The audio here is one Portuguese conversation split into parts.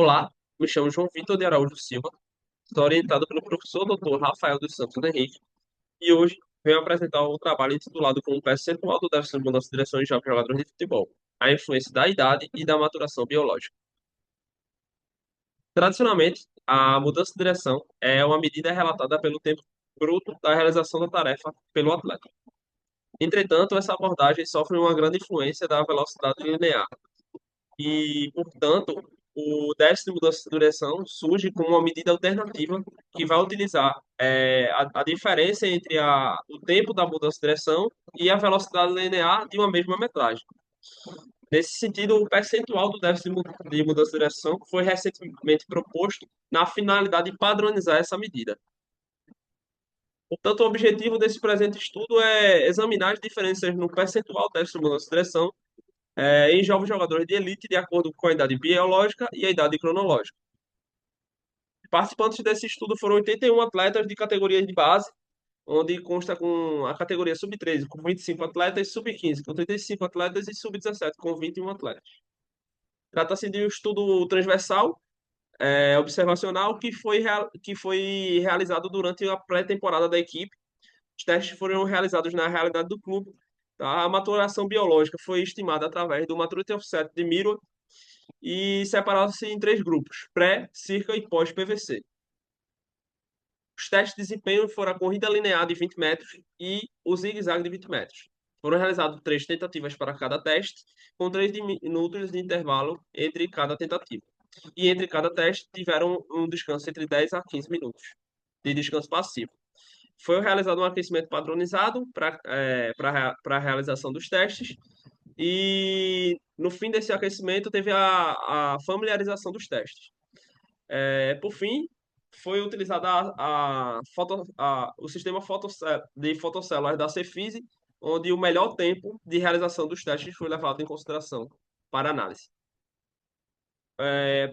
Olá, me chamo João Vitor de Araújo Silva, sou orientado pelo professor Dr. Rafael dos Santos Henrique e hoje venho apresentar o trabalho intitulado como percentual do déficit de mudança de direção em jovens jogadores de futebol, a influência da idade e da maturação biológica. Tradicionalmente, a mudança de direção é uma medida relatada pelo tempo bruto da realização da tarefa pelo atleta. Entretanto, essa abordagem sofre uma grande influência da velocidade linear, e, portanto, o déficit de mudança de direção surge como uma medida alternativa que vai utilizar a diferença entre o tempo da mudança de direção e a velocidade linear de uma mesma metragem. Nesse sentido, o percentual do déficit de mudança de direção foi recentemente proposto na finalidade de padronizar essa medida. Portanto, o objetivo desse presente estudo é examinar as diferenças no percentual do déficit de mudança de direção em jovens jogadores de elite de acordo com a idade biológica e a idade cronológica. Participantes desse estudo foram 81 atletas de categorias de base, onde consta com a categoria sub-13 com 25 atletas, sub-15 com 35 atletas e sub-17 com 21 atletas. Trata-se de um estudo transversal, observacional, que foi realizado durante a pré-temporada da equipe. Os testes foram realizados na realidade do clube. Tá? A maturação biológica foi estimada através do Maturity Offset de Mirror e separava-se em três grupos: pré, circa e pós-PVC. Os testes de desempenho foram a corrida linear de 20 metros e o zigue-zague de 20 metros. Foram realizadas três tentativas para cada teste, com 3 minutos de intervalo entre cada tentativa. E entre cada teste tiveram um descanso entre 10 a 15 minutos de descanso passivo. Foi realizado um aquecimento padronizado para a realização dos testes e no fim desse aquecimento teve a familiarização dos testes. Por fim, foi utilizado o sistema de fotocélulas da Cefise, onde o melhor tempo de realização dos testes foi levado em consideração para análise.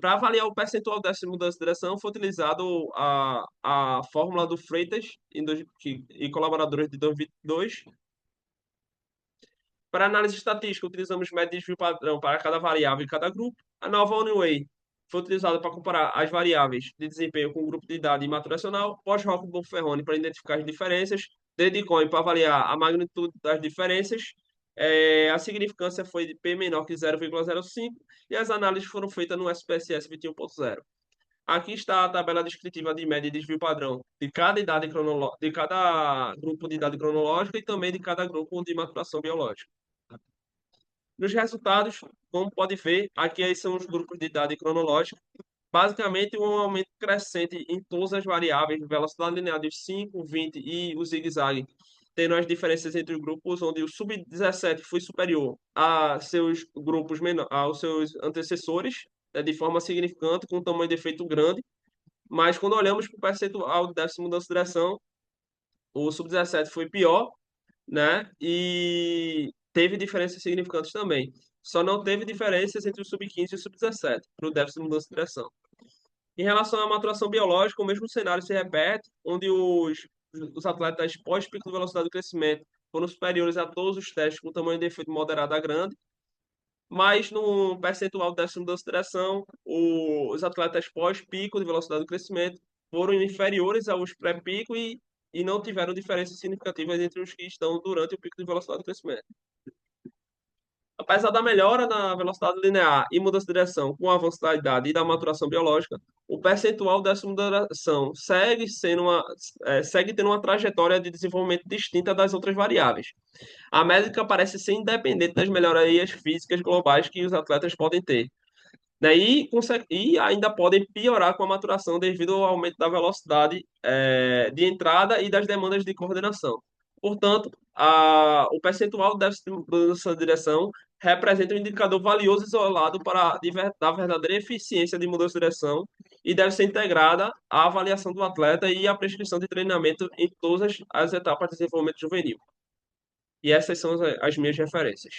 Para avaliar o percentual dessa mudança de direção, foi utilizado a fórmula do Freitas e colaboradores de 2022. Para análise estatística, utilizamos média de desvio padrão para cada variável e cada grupo. A nova Oneway foi utilizada para comparar as variáveis de desempenho com o grupo de idade maturacional. Pós-Rock Bonferroni para identificar as diferenças. Dedicon para avaliar a magnitude das diferenças. A significância foi de P menor que 0,05 e as análises foram feitas no SPSS 21.0. Aqui está a tabela descritiva de média e desvio padrão de cada de cada grupo de idade cronológica e também de cada grupo de maturação biológica. Nos resultados, como pode ver, aqui aí são os grupos de idade cronológica. Basicamente, um aumento crescente em todas as variáveis, velocidade linear de 5, 20 e o zigue-zague, tendo as diferenças entre os grupos, onde o sub-17 foi superior a seus grupos aos seus antecessores, de forma significante, com um tamanho de efeito grande. Mas quando olhamos para o percentual de déficit de mudança de direção, o sub-17 foi pior, né? E teve diferenças significantes também. Só não teve diferenças entre o sub-15 e o sub-17 para o déficit de mudança de direção. Em relação à maturação biológica, o mesmo cenário se repete, onde os atletas pós-pico de velocidade do crescimento foram superiores a todos os testes com tamanho de efeito moderado a grande, mas no percentual de déficit de mudança de direção, os atletas pós-pico de velocidade do crescimento foram inferiores aos pré-pico e não tiveram diferenças significativas entre os que estão durante o pico de velocidade do crescimento. Apesar da melhora na velocidade linear e mudança de direção com o avanço da idade e da maturação biológica, o percentual dessa mudança segue tendo uma trajetória de desenvolvimento distinta das outras variáveis. A métrica parece ser independente das melhorias físicas globais que os atletas podem ter, né? E ainda podem piorar com a maturação devido ao aumento da velocidade de entrada e das demandas de coordenação. Portanto, o percentual deve nessa direção representa um indicador valioso isolado da verdadeira eficiência de mudança de direção e deve ser integrada à avaliação do atleta e à prescrição de treinamento em todas as etapas de desenvolvimento juvenil. E essas são as minhas referências.